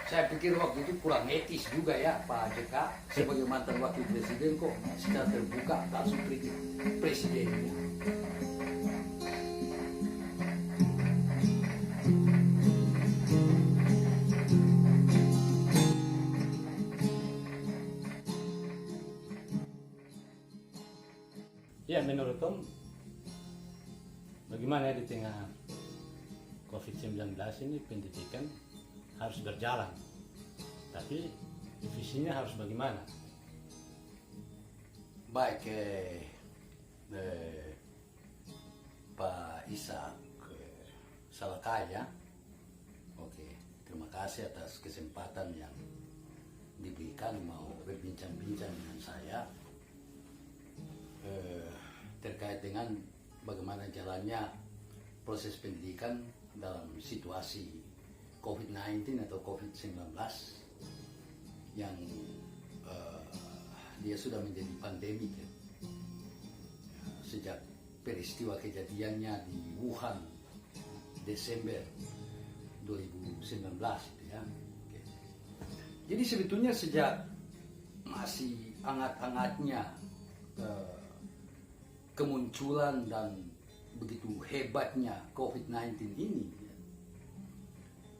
Saya pikir waktu itu kurang etis juga ya Pak JK sebagai mantan wakil presiden kok secara terbuka langsung kritik presidennya. Ya, menurut Tom, bagaimana di tengah COVID-19 ini pendidikan harus berjalan, tapi visinya harus bagaimana? Baik, Pak Ishak Salakaya, oke, terima kasih atas kesempatan yang diberikan mau berbincang-bincang dengan saya terkait dengan bagaimana jalannya proses pendidikan dalam situasi COVID-19 atau COVID-19 yang dia sudah menjadi pandemi ya. Sejak peristiwa kejadiannya di Wuhan Desember 2019 gitu ya. Oke. Jadi sebetulnya sejak masih hangat-hangatnya kemunculan dan begitu hebatnya COVID-19 ini,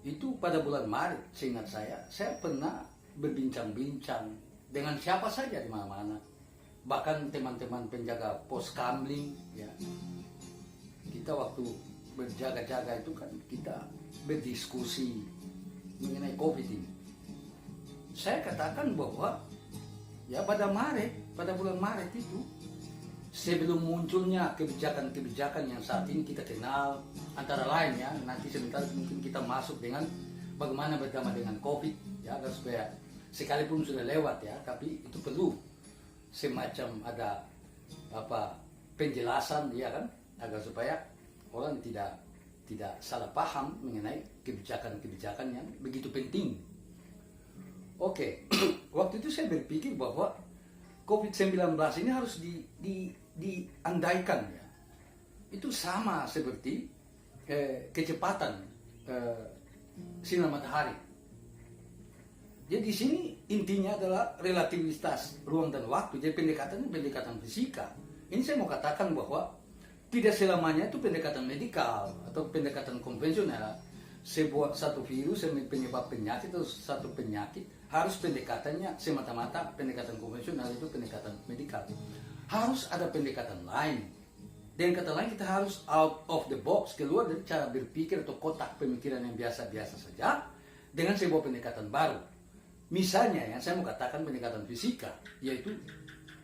itu pada bulan Maret, seingat saya pernah berbincang-bincang dengan siapa saja di mana-mana, bahkan teman-teman penjaga pos kamling, ya. Kita waktu berjaga-jaga itu kan kita berdiskusi mengenai COVID ini. Saya katakan bahwa ya pada bulan Maret itu, sebelum munculnya kebijakan-kebijakan yang saat ini kita kenal, antara lain ya, nanti sebentar mungkin kita masuk dengan bagaimana berdamai dengan COVID, ya, agar supaya sekalipun sudah lewat ya, tapi itu perlu semacam ada penjelasan ya kan, agar supaya orang tidak salah paham mengenai kebijakan-kebijakan yang begitu penting. Oke, waktu itu saya berpikir bahwa COVID-19 ini harus diandaikan ya. Itu sama seperti kecepatan sinar matahari. Jadi di sini intinya adalah relativitas ruang dan waktu. Jadi pendekatannya pendekatan fisika. Ini saya mau katakan bahwa tidak selamanya itu pendekatan medikal atau pendekatan konvensional. Satu virus penyebab penyakit atau satu penyakit harus pendekatannya semata-mata pendekatan konvensional, itu pendekatan medikal. Harus ada pendekatan lain. Dengan kata lain, kita harus out of the box, keluar dari cara berpikir atau kotak pemikiran yang biasa-biasa saja dengan sebuah pendekatan baru. Misalnya yang saya mau katakan pendekatan fisika, yaitu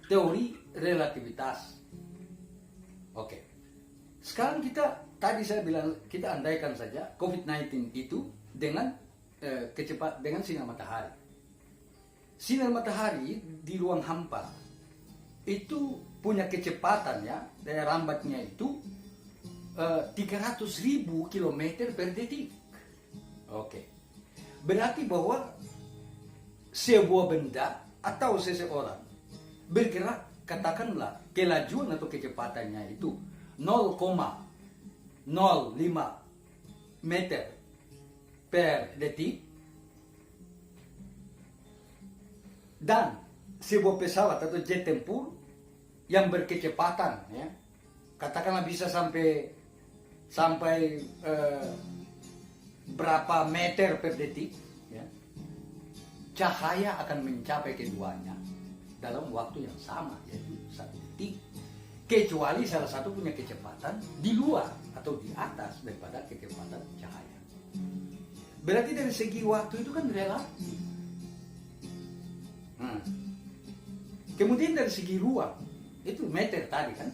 teori relativitas. Oke. Sekarang tadi saya bilang kita andaikan saja COVID-19 itu dengan dengan sinar matahari. Sinar matahari di ruang hampa itu punya kecepatan ya, daya rambatnya itu 300.000 km per detik. Oke. Berarti bahwa sebuah benda atau seseorang bergerak, katakanlah kelajuan atau kecepatannya itu 0,05 meter per detik, dan sebuah pesawat atau jet tempur yang berkecepatan ya, katakanlah bisa sampai berapa meter per detik ya, cahaya akan mencapai keduanya dalam waktu yang sama, yaitu 1 detik, kecuali salah satu punya kecepatan di luar atau di atas daripada kecepatan cahaya. Berarti dari segi waktu itu kan relatif. Kemudian dari segi ruang, itu meter tadi kan,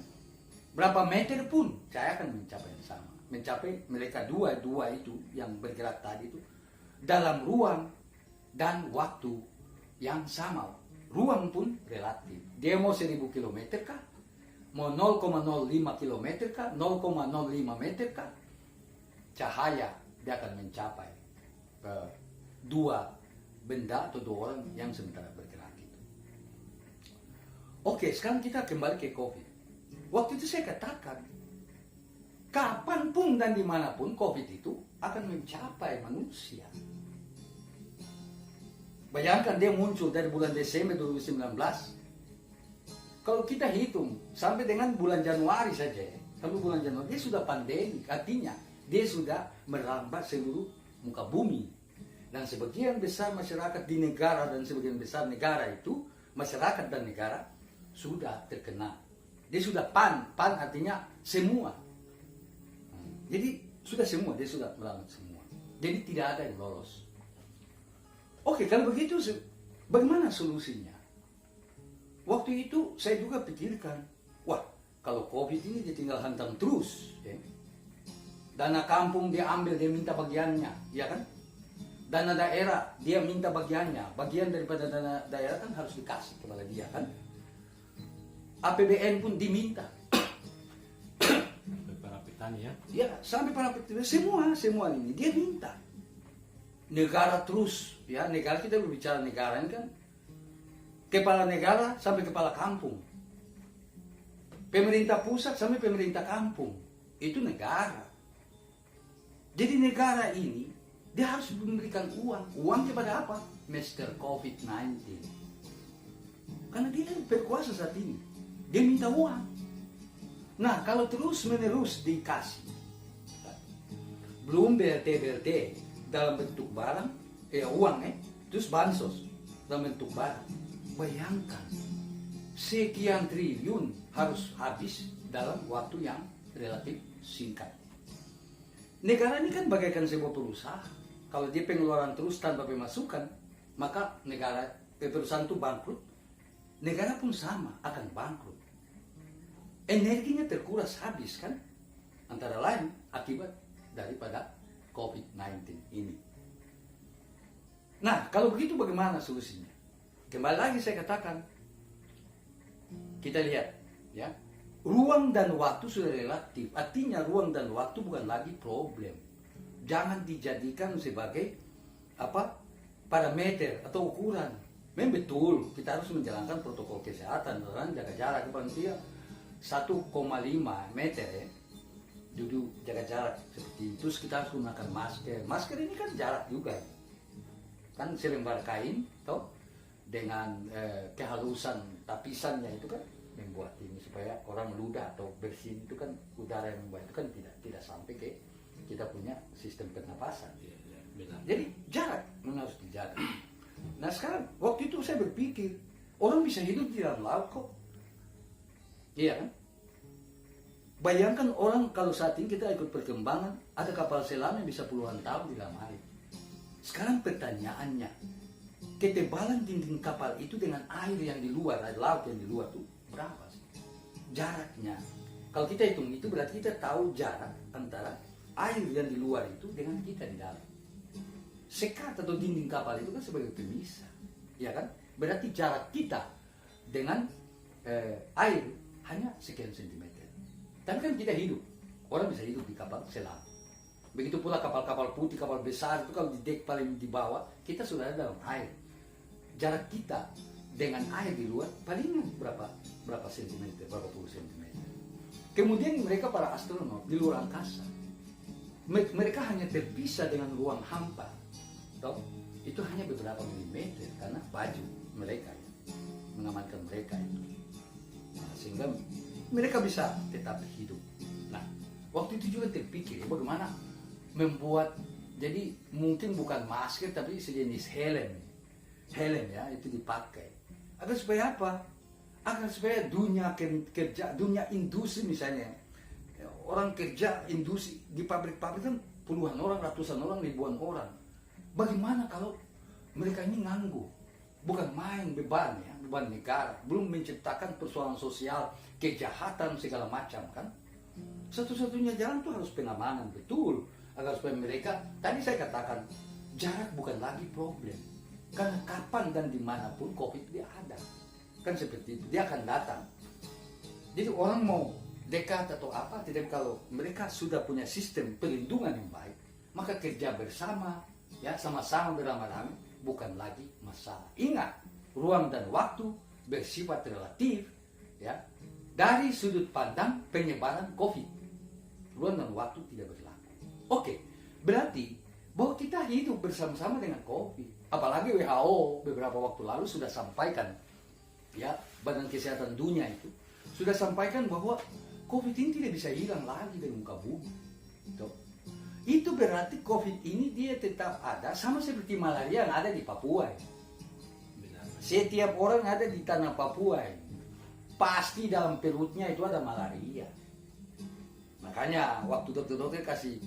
berapa meter pun cahaya akan mencapai yang sama. Mencapai mereka dua itu yang bergerak tadi itu dalam ruang dan waktu yang sama. Ruang pun relatif. Dia mau 1000 km kah? Mau 0,05 km kah? 0,05 meter kah? Cahaya dia akan mencapai dua benda atau dua orang yang sementara bergerak itu. Oke, sekarang kita kembali ke COVID. Waktu itu saya katakan, kapanpun dan dimanapun COVID itu akan mencapai manusia. Bayangkan dia muncul dari bulan Desember 2019. Kalau kita hitung sampai dengan bulan Januari saja, sampai bulan Januari dia sudah pandemi, artinya dia sudah merambat seluruh muka bumi. Dan sebagian besar masyarakat di negara dan sebagian besar negara itu, masyarakat dan negara sudah terkena. Dia sudah pan artinya semua. Jadi sudah semua, dia sudah merambat semua. Jadi tidak ada yang lolos. Oke, kalau begitu bagaimana solusinya? Waktu itu saya juga pikirkan, wah kalau COVID ini dia tinggal hantam terus, ya. Dana kampung dia ambil, dia minta bagiannya, ya kan? Dana daerah dia minta bagiannya, bagian daripada dana daerah kan harus dikasih kepada dia kan? APBN pun diminta. Sampai para petani ya. Ya, sampai para petani, semua ini dia minta. Negara terus, ya negara, kita berbicara negara ini kan, kepala negara sampai kepala kampung, pemerintah pusat sampai pemerintah kampung, itu negara. Jadi negara ini dia harus memberikan uang kepada apa? Mr. COVID-19. Karena dia berkuasa saat ini, dia minta uang. Nah kalau terus menerus dikasih, belum BLT dalam bentuk barang, uang, terus bansos dalam bentuk barang. Bayangkan, sekian triliun harus habis dalam waktu yang relatif singkat. Negara ini kan bagaikan sebuah perusahaan. Kalau dia pengeluaran terus tanpa pemasukan, maka perusahaan itu bangkrut. Negara pun sama, akan bangkrut. Energinya terkuras habis kan? Antara lain akibat daripada COVID-19 ini. Nah, kalau begitu bagaimana solusinya? Kembali lagi saya katakan, kita lihat, ya, ruang dan waktu sudah relatif. Artinya ruang dan waktu bukan lagi problem. Jangan dijadikan sebagai parameter atau ukuran. Memang betul kita harus menjalankan protokol kesehatan, jaga jarak paling tidak 1,5 meter, ya. Duduk jaga jarak seperti itu. Terus kita harus gunakan masker. Masker ini kan jarak juga, kan selembar kain, toh, dengan kehalusan tapisannya itu kan membuat ini supaya orang meludah atau bersin itu kan udara yang membuat itu kan tidak sampai ke kita punya sistem pernapasan. Jadi jarak memang harus dijaga. Nah sekarang waktu itu saya berpikir orang bisa hidup di dalam laut kok, iya kan? Bayangkan orang kalau saat ini kita ikut perkembangan, ada kapal selam yang bisa puluhan tahun di dalam air. Sekarang pertanyaannya, ketebalan dinding kapal itu dengan air yang di luar, air laut yang di luar itu berapa sih jaraknya? Kalau kita hitung itu berarti kita tahu jarak antara air yang di luar itu dengan kita di dalam. Sekat atau dinding kapal itu kan sebagai pemisah, ya kan? Berarti jarak kita dengan air hanya sekian sentimeter. Tapi kan kita hidup, orang bisa hidup di kapal selam. Begitu pula kapal-kapal putih, kapal besar itu kalau di dek paling di bawah, kita sudah ada dalam air. Jarak kita dengan air di luar paling berapa sentimeter, berapa puluh sentimeter. Kemudian mereka para astronot di luar angkasa, mereka hanya terpisah dengan ruang hampa, toh itu hanya beberapa milimeter karena baju mereka ya, mengamankan mereka itu. Nah, sehingga mereka bisa tetap hidup. Nah, waktu itu juga terpikir bagaimana membuat, jadi mungkin bukan masker tapi sejenis helm ya, itu dipakai agar supaya apa? Agar supaya dunia kerja, dunia industri misalnya, orang kerja industri di pabrik-pabrik kan puluhan orang, ratusan orang, ribuan orang. Bagaimana kalau mereka ini nganggur, bukan main beban ya, beban negara, belum menciptakan persoalan sosial, kejahatan segala macam kan? Satu-satunya jalan tuh harus pengamanan betul. Agar supaya mereka, tadi saya katakan, jarak bukan lagi problem. Karena kapan dan dimanapun COVID dia ada. Kan seperti itu, dia akan datang. Jadi orang mau dekat atau apa, tidak, kalau mereka sudah punya sistem perlindungan yang baik, maka kerja bersama, ya sama-sama beramai-ramai, bukan lagi masalah. Ingat, ruang dan waktu bersifat relatif, ya, dari sudut pandang penyebaran COVID. Ruang dan waktu tidak berlaku. Oke, berarti bahwa kita hidup bersama-sama dengan COVID. Apalagi WHO beberapa waktu lalu sudah sampaikan, ya, Badan Kesehatan Dunia itu sudah sampaikan bahwa COVID ini tidak bisa hilang lagi dari muka bumi. Itu berarti COVID ini dia tetap ada, sama seperti malaria yang ada di Papua. Benar. Setiap orang ada di tanah Papua, pasti dalam perutnya itu ada malaria. Makanya waktu dokter-dokter kasih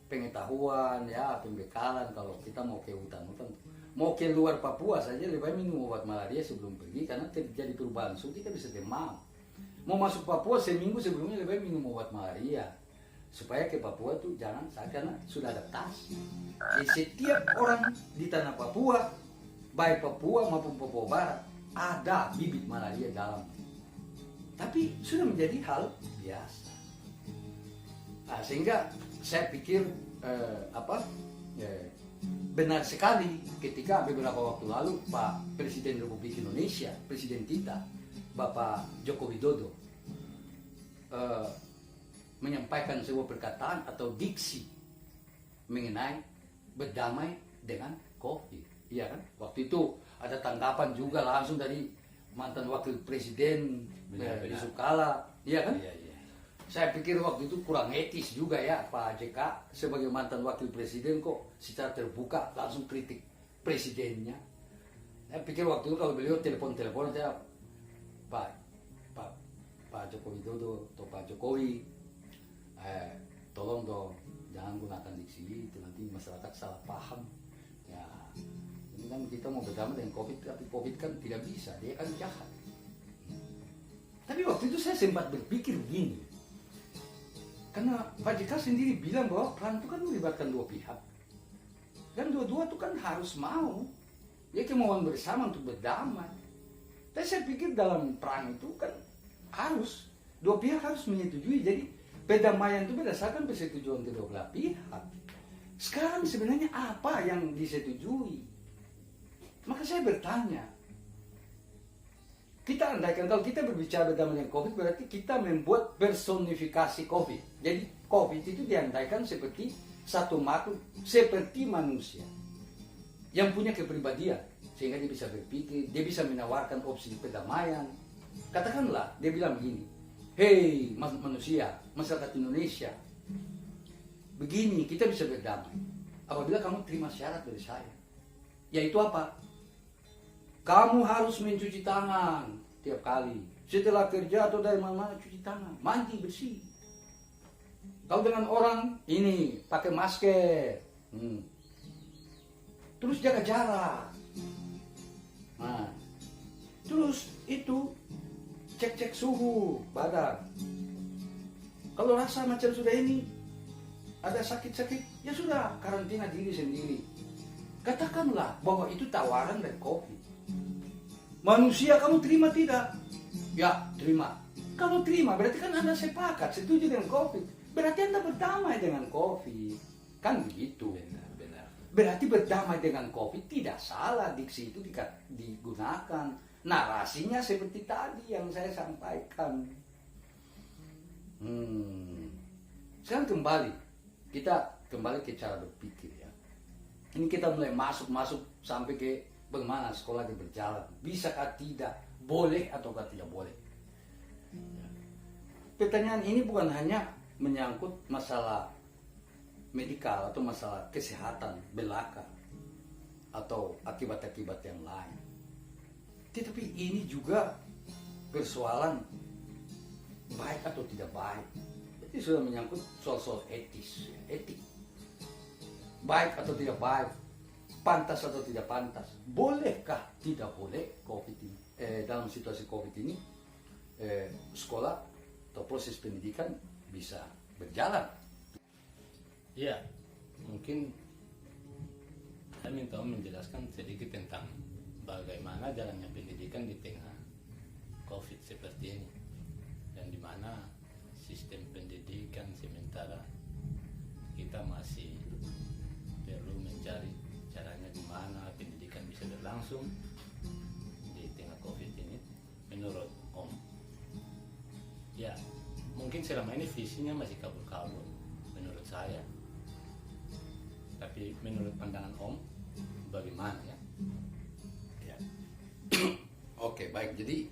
pengetahuan, ya, pembekalan kalau kita mau ke hutan-hutan, mau ke luar Papua saja lebih baik minum obat malaria sebelum pergi, karena terjadi perubahan suhu kita bisa demam. Mau masuk Papua seminggu sebelumnya lebih baik minum obat malaria supaya ke Papua itu jangan sakit, karena sudah adaptasi. Jadi setiap orang di tanah Papua, baik Papua maupun Papua Barat, ada bibit malaria dalam. Tapi sudah menjadi hal biasa. Nah, sehingga saya pikir benar sekali ketika beberapa waktu lalu Pak Presiden Republik Indonesia, Presiden kita, Bapak Joko Widodo, menyampaikan sebuah perkataan atau diksi mengenai berdamai dengan COVID. Iya kan? Waktu itu ada tanggapan juga langsung dari mantan wakil presiden Yusuf Kala, iya kan? Iya, iya. Saya pikir waktu itu kurang etis juga ya Pak JK sebagai mantan wakil presiden kok secara terbuka langsung kritik presidennya. Saya pikir waktu itu kalau beliau telepon saya, Pak Joko Widodo atau Pak Jokowi, tolong dong jangan gunakan diksi itu, nanti masyarakat salah paham. Ya, ini kan kita mau berdamai dengan COVID, tapi COVID kan tidak bisa, dia kan jahat. Tapi waktu itu saya sempat berpikir begini, karena Pak JK sendiri bilang bahwa perang itu kan melibatkan dua pihak, dan dua-dua itu kan harus mau, dia kemauan bersama untuk berdamai. Tapi saya pikir dalam perang itu kan harus dua pihak harus menyetujui, jadi perdamaian itu berdasarkan persetujuan kedua belah pihak. Sekarang sebenarnya apa yang disetujui? Maka saya bertanya, kita andaikan kalau kita berbicara berdamai dengan COVID, berarti kita membuat personifikasi COVID. Jadi COVID itu diandaikan seperti satu makhluk, seperti manusia yang punya kepribadian, sehingga dia bisa berpikir, dia bisa menawarkan opsi perdamaian. Katakanlah dia bilang begini, hei manusia, masyarakat Indonesia, begini kita bisa berdamai apabila kamu terima syarat dari saya, yaitu apa? Kamu harus mencuci tangan tiap kali. Setelah kerja atau dari mana-mana cuci tangan. Mandi bersih. Kalau dengan orang ini pakai masker. Terus jaga jarak. Nah, terus itu cek-cek suhu badan. Kalau rasa macam sudah ini ada sakit-sakit, ya sudah karantina diri sendiri. Katakanlah bahwa itu tawaran dari COVID. Manusia, kamu terima tidak? Ya, terima. Kalau terima, berarti kan Anda sepakat, setuju dengan COVID. Berarti Anda berdamai dengan COVID. Kan begitu. Benar. Berarti berdamai dengan COVID tidak salah, diksi itu digunakan. Narasinya seperti tadi yang saya sampaikan. Sekarang kita kembali ke cara berpikir ya. Ini kita mulai masuk sampai ke bagaimana sekolah itu berjalan, bisakah tidak, boleh ataukah tidak boleh. Pertanyaan ini bukan hanya menyangkut masalah medikal atau masalah kesehatan belaka atau akibat-akibat yang lain, tetapi ini juga persoalan baik atau tidak baik. Jadi sudah menyangkut soal etis, etik, baik atau tidak baik, pantas atau tidak pantas, bolehkah tidak boleh COVID ini, dalam situasi COVID ini sekolah atau proses pendidikan bisa berjalan. Ya, mungkin saya minta menjelaskan sedikit tentang bagaimana jalannya pendidikan di tengah COVID seperti ini, dan di mana sistem pendidikan sementara kita masih perlu mencari caranya gimana pendidikan bisa berlangsung di tengah COVID ini. Menurut Om, ya mungkin selama ini visinya masih kabur-kabur menurut saya. tapi menurut pandangan Om bagaimana ya? Ya. Oke, baik. Jadi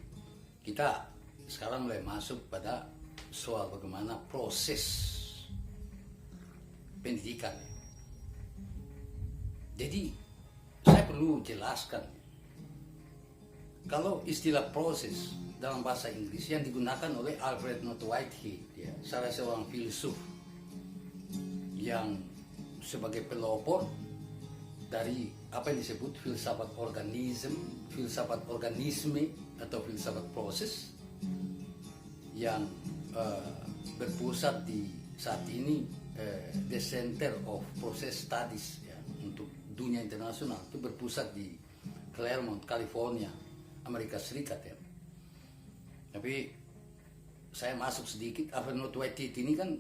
kita sekarang mulai masuk pada soal bagaimana proses pendidikan. Jadi saya perlu jelaskan kalau istilah proses dalam bahasa Inggris yang digunakan oleh Alfred North Whitehead, ya, salah seorang filsuf yang sebagai pelopor dari apa yang disebut filsafat organisme atau filsafat proses yang berpusat di saat ini the Center of Process Studies, ya, untuk dunia internasional, itu berpusat di Claremont, California, Amerika Serikat, ya. Tapi saya masuk sedikit. Alfred North Whitehead ini kan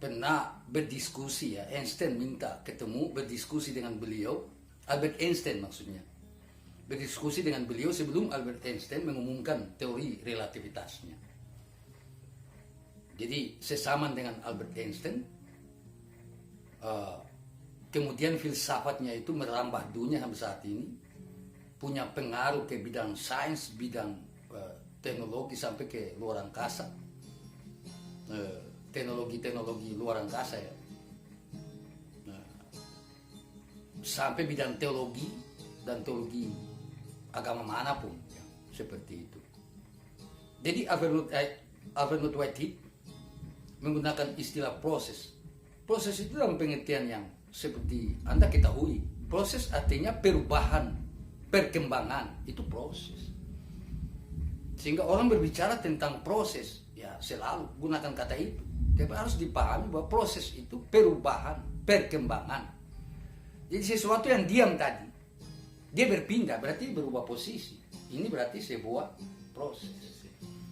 pernah berdiskusi, ya. Einstein minta ketemu berdiskusi dengan beliau, Albert Einstein maksudnya, berdiskusi dengan beliau sebelum Albert Einstein mengumumkan teori relativitasnya. Jadi sesaman dengan Albert Einstein, kemudian filsafatnya itu merambah dunia sampai saat ini, punya pengaruh ke bidang sains, bidang teknologi sampai ke luar angkasa, teknologi luar angkasa, ya, sampai bidang teologi dan teologi agama manapun, ya, seperti itu. Jadi Alfred North Whitehead menggunakan istilah proses. Proses itu dalam pengertian yang seperti Anda ketahui. Proses artinya perubahan, perkembangan, itu proses. Sehingga orang berbicara tentang proses, ya selalu gunakan kata itu. Tapi harus dipahami bahwa proses itu perubahan, perkembangan. Jadi sesuatu yang diam tadi, dia berpindah, berarti berubah posisi. Ini berarti sebuah proses.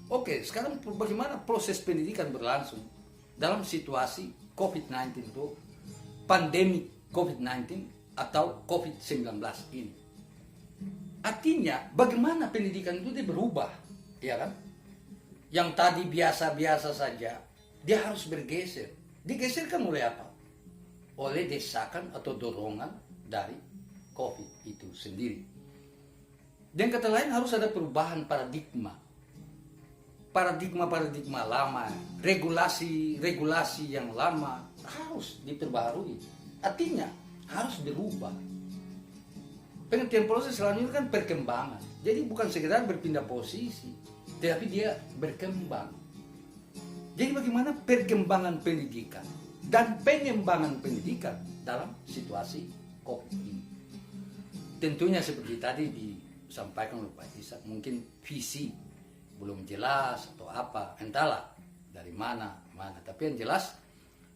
Oke, sekarang bagaimana proses pendidikan berlangsung dalam situasi COVID-19 itu, pandemi COVID-19 atau COVID-19 ini? Artinya bagaimana pendidikan itu dia berubah, ya kan? Yang tadi biasa-biasa saja, dia harus bergeser. Digeserkan oleh apa? Oleh desakan atau dorongan dari COVID itu sendiri. Dan kata lain harus ada perubahan paradigma lama, regulasi yang lama harus diperbarui. Artinya harus berubah. Pengertian proses selanjutnya kan perkembangan. Jadi bukan sekedar berpindah posisi, tetapi dia berkembang. Jadi bagaimana perkembangan pendidikan dan pengembangan pendidikan dalam situasi COVID ini? Tentunya seperti tadi disampaikan oleh Pak Ishak, mungkin visi belum jelas atau apa, entahlah dari mana. Tapi yang jelas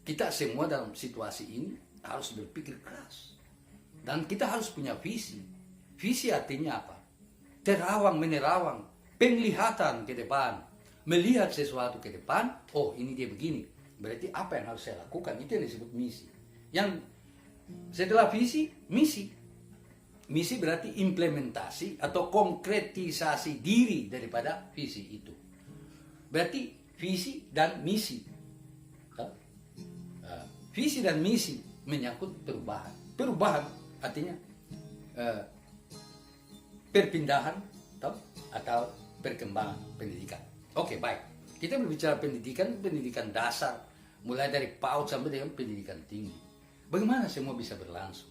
kita semua dalam situasi ini harus berpikir keras dan kita harus punya visi. Visi artinya apa? Menerawang, penglihatan ke depan, melihat sesuatu ke depan. Oh, ini dia begini, berarti apa yang harus saya lakukan? Itu yang disebut misi. Yang setelah visi, misi. Misi berarti implementasi atau konkretisasi diri daripada visi itu. Berarti visi dan misi. Visi dan misi menyangkut perubahan. Perubahan artinya perpindahan atau perkembangan pendidikan. Oke, baik. Kita berbicara pendidikan dasar, mulai dari PAUD sampai dengan pendidikan tinggi. Bagaimana semua bisa berlangsung?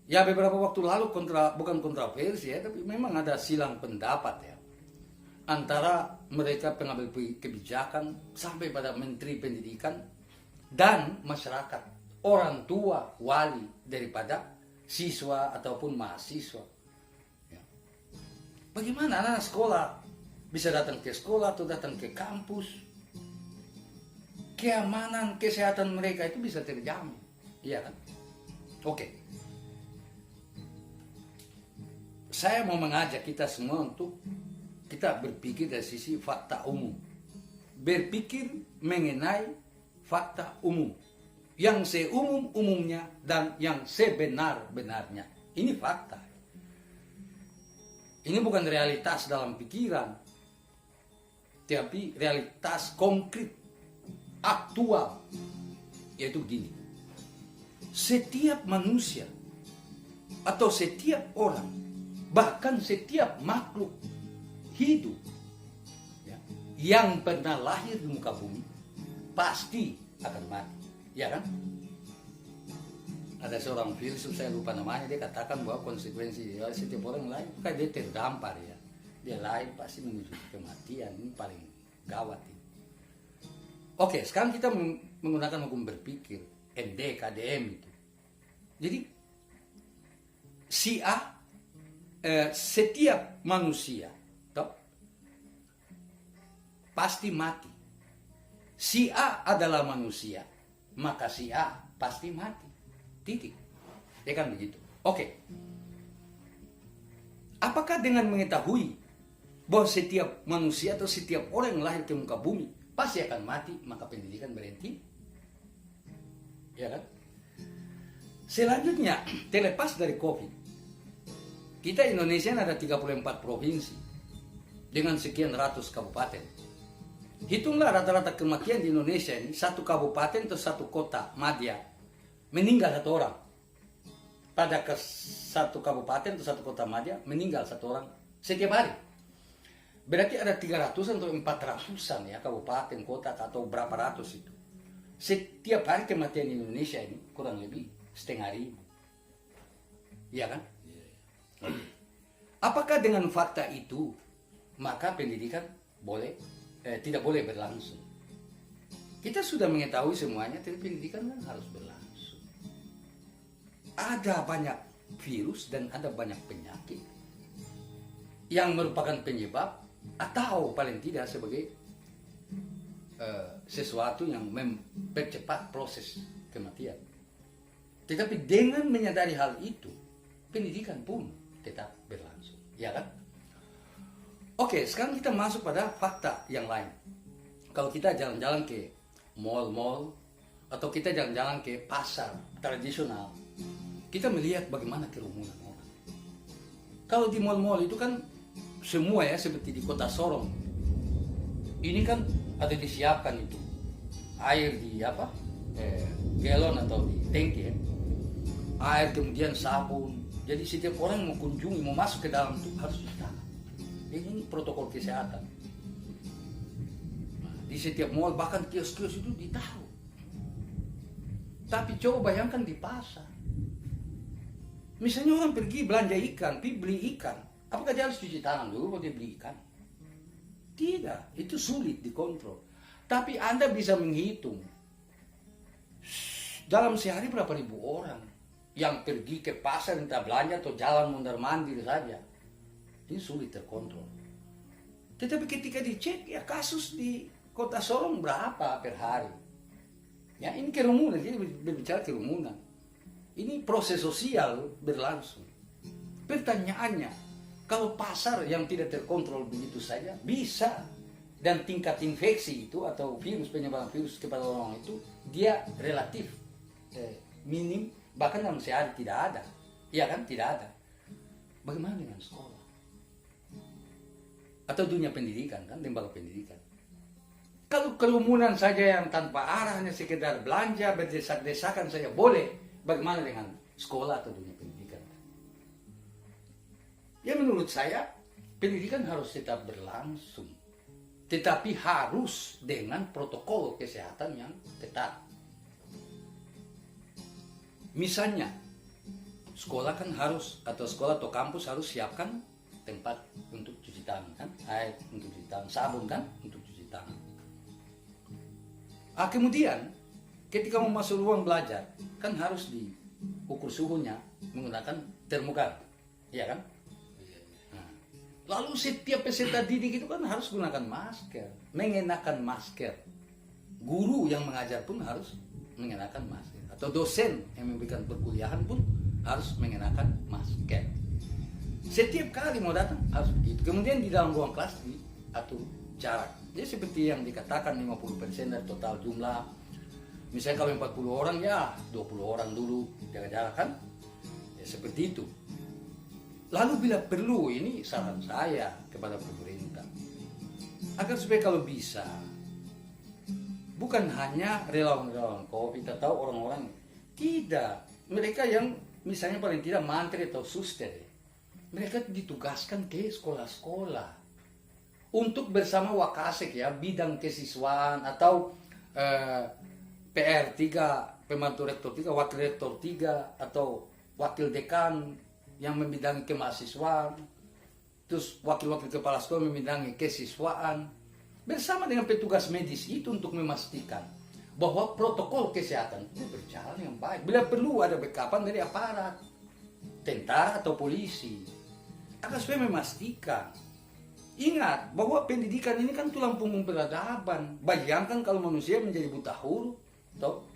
Ya, beberapa waktu lalu bukan kontroversi, ya, tapi memang ada silang pendapat, ya, antara mereka pengambil kebijakan sampai pada Menteri Pendidikan dan masyarakat, orang tua, wali daripada siswa ataupun mahasiswa. Ya. Bagaimana anak sekolah bisa datang ke sekolah atau datang ke kampus? Keamanan, kesehatan mereka itu bisa terjamin, iya kan? Oke. Saya mau mengajak kita semua untuk kita berpikir dari sisi fakta umum. Berpikir mengenai fakta umum. Yang seumum-umumnya dan yang sebenar-benarnya. Ini fakta. Ini bukan realitas dalam pikiran. Tapi realitas konkret, aktual. Yaitu begini. setiap manusia atau setiap orang, bahkan setiap makhluk hidup ya, yang pernah lahir di muka bumi pasti akan mati, ya kan? Ada seorang filsuf, saya lupa namanya, dia katakan bahwa konsekuensi ya, setiap orang lain kan dia terdampar ya, dia lain pasti menuju kematian. Ini paling gawat ini. Oke, sekarang kita menggunakan hukum berpikir MD, KDM itu. Jadi setiap manusia toh, pasti mati. Si A adalah manusia, maka si A pasti mati. Titik. Ya kan begitu. Oke. Apakah dengan mengetahui bahwa setiap manusia atau setiap orang yang lahir ke muka bumi pasti akan mati, maka pendidikan berhenti? Ya kan? Selanjutnya, terlepas dari COVID, kita Indonesia ada 34 provinsi dengan sekian ratus kabupaten. Hitunglah rata-rata kematian di Indonesia ini, satu kabupaten atau satu kota madya meninggal satu orang. Pada satu kabupaten atau satu kota madya meninggal satu orang setiap hari. Berarti ada 300-an atau 400-an ya kabupaten, kota atau berapa ratus itu. Setiap hari kematian di Indonesia ini kurang lebih 500.000. Iya kan? Apakah dengan fakta itu maka pendidikan tidak boleh berlangsung? Kita sudah mengetahui semuanya, tapi pendidikan kan harus berlangsung. Ada banyak virus dan ada banyak penyakit yang merupakan penyebab atau paling tidak sebagai sesuatu yang mempercepat proses kematian. Tetapi dengan menyadari hal itu, pendidikan pun tetap berlangsung, ya kan? Oke, sekarang kita masuk pada fakta yang lain. Kalau kita jalan-jalan ke mall-mall atau kita jalan-jalan ke pasar tradisional, kita melihat bagaimana kerumunan orang. Kalau di mall-mall itu kan semua ya seperti di kota Sorong. Ini kan ada disiapkan itu air di galon atau di tangki ya. Air kemudian sabun. Jadi setiap orang mau kunjungi, mau masuk ke dalam itu harus cuci tangan. Ini protokol kesehatan. Di setiap mall bahkan kios-kios itu ditaruh. Tapi coba bayangkan di pasar. Misalnya orang pergi belanja ikan, beli ikan, apakah dia harus cuci tangan dulu kalau dia beli ikan? Tidak, itu sulit dikontrol. Tapi Anda bisa menghitung dalam sehari berapa ribu orang yang pergi ke pasar entah belanja atau jalan mondar-mandir saja. Ini sulit terkontrol. Tetapi ketika dicek ya kasus di kota Sorong berapa per hari? Ya ini kerumunan, jadi berbicara kerumunan. Ini proses sosial berlangsung. Pertanyaannya, kalau pasar yang tidak terkontrol begitu saja bisa, dan tingkat infeksi itu atau virus, penyebaran virus kepada orang itu dia relatif minim, bahkan dalam sehari tidak ada. Iya kan? Tidak ada. Bagaimana dengan sekolah? Atau dunia pendidikan kan, lembaga pendidikan. Kalau kerumunan saja yang tanpa arah, hanya sekedar belanja, berdesak-desakan saja boleh, bagaimana dengan sekolah atau dunia pendidikan? Ya menurut saya, pendidikan harus tetap berlangsung. Tetapi harus dengan protokol kesehatan yang ketat. Misalnya, sekolah kan harus, atau sekolah atau kampus harus siapkan tempat untuk cuci tangan kan, air untuk cuci tangan, sabun kan untuk cuci tangan. Kemudian ketika mau masuk ruang belajar kan harus diukur suhunya menggunakan termogan, ya kan? Nah, lalu setiap peserta didik itu kan harus gunakan masker, mengenakan masker. Guru yang mengajar pun harus mengenakan masker, atau dosen yang memberikan perkuliahan pun harus mengenakan masker. Setiap kali mau datang harus begitu. Kemudian di dalam ruang kelas diatur jarak. Jadi seperti yang dikatakan 50% dari total jumlah. Misalnya kalau 40 orang ya 20 orang dulu jaga jarak kan. Ya seperti itu. Lalu bila perlu, ini saran saya kepada pemerintah, agar supaya kalau bisa bukan hanya relawan-relawan COVID atau orang-orang Tidak. Mereka yang misalnya paling tidak mantri atau suster, mereka ditugaskan ke sekolah-sekolah untuk bersama Wakasek ya, bidang kesiswaan atau PR 3, pembantu rektor 3, wakil rektor 3, atau wakil dekan yang membidangi kemahasiswaan, terus wakil-wakil kepala sekolah membidangi kesiswaan, bersama dengan petugas medis itu untuk memastikan bahwa protokol kesehatan itu berjalan yang baik. Bila perlu ada backupan dari aparat, tentara atau polisi, agar supaya memastikan. Ingat bahwa pendidikan ini kan tulang punggung peradaban. Bayangkan kalau manusia menjadi buta huruf, atau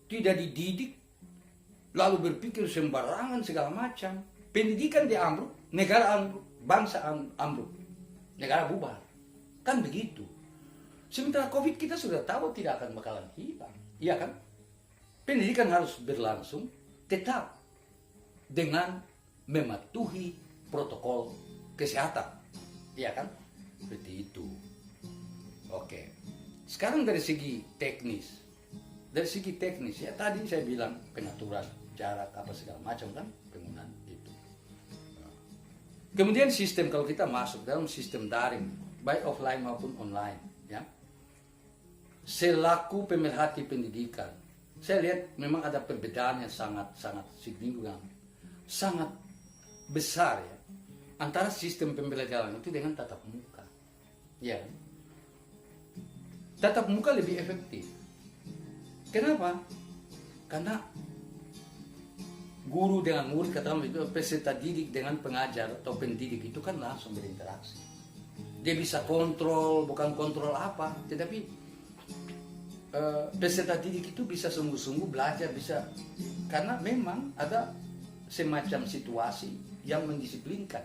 tidak dididik, lalu berpikir sembarangan segala macam. Pendidikan diambruk, negara ambruk, bangsa ambruk, negara bubar. Kan begitu. Sementara COVID kita sudah tahu tidak akan bakalan hilang. Iya kan? Pendidikan harus berlangsung tetap dengan mematuhi protokol kesehatan. Iya kan? Seperti itu. Oke. Sekarang dari segi teknis. Dari segi teknis ya tadi saya bilang pengaturan jarak apa segala macam kan penggunaan itu. Kemudian sistem kalau kita masuk dalam sistem daring baik offline maupun online ya. Selaku pemerhati pendidikan, saya lihat memang ada perbedaan yang sangat signifikan, sangat besar ya antara sistem pembelajaran itu dengan tatap muka. Ya, tatap muka lebih efektif. Kenapa? Karena guru dengan murid, katakan itu peserta didik dengan pengajar atau pendidik itu kan langsung berinteraksi. Dia bisa kontrol, bukan kontrol apa, tetapi peserta didik itu bisa sungguh-sungguh belajar, bisa karena memang ada semacam situasi yang mendisiplinkan.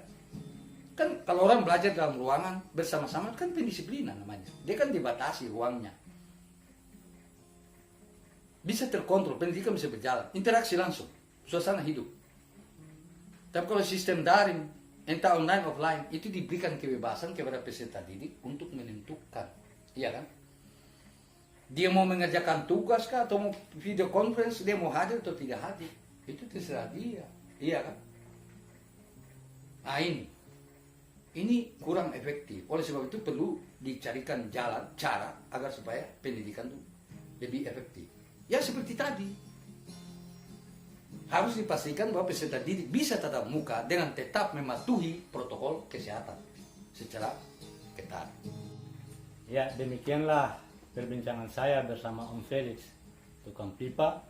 Kan kalau orang belajar dalam ruangan bersama-sama kan pendisiplinan namanya. Dia kan dibatasi ruangnya. Bisa terkontrol, pendidikan bisa berjalan, interaksi langsung, suasana hidup. Tapi kalau sistem daring, entah online offline, itu diberikan kebebasan kepada peserta didik untuk menentukan, iya kan? Dia mau mengerjakan tugas kah atau mau video conference, dia mau hadir atau tidak hadir, itu terserah dia, iya kan? Nah ini kurang efektif. Oleh sebab itu perlu dicarikan cara agar supaya pendidikan itu lebih efektif. Ya seperti tadi, harus dipastikan bahwa peserta didik bisa tatap muka dengan tetap mematuhi protokol kesehatan secara ketat. Ya, demikianlah perbincangan saya bersama Om Felix, tukang pipa,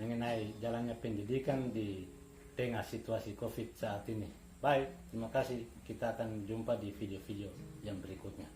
mengenai jalannya pendidikan di tengah situasi COVID saat ini. Baik, terima kasih. Kita akan jumpa di video-video yang berikutnya.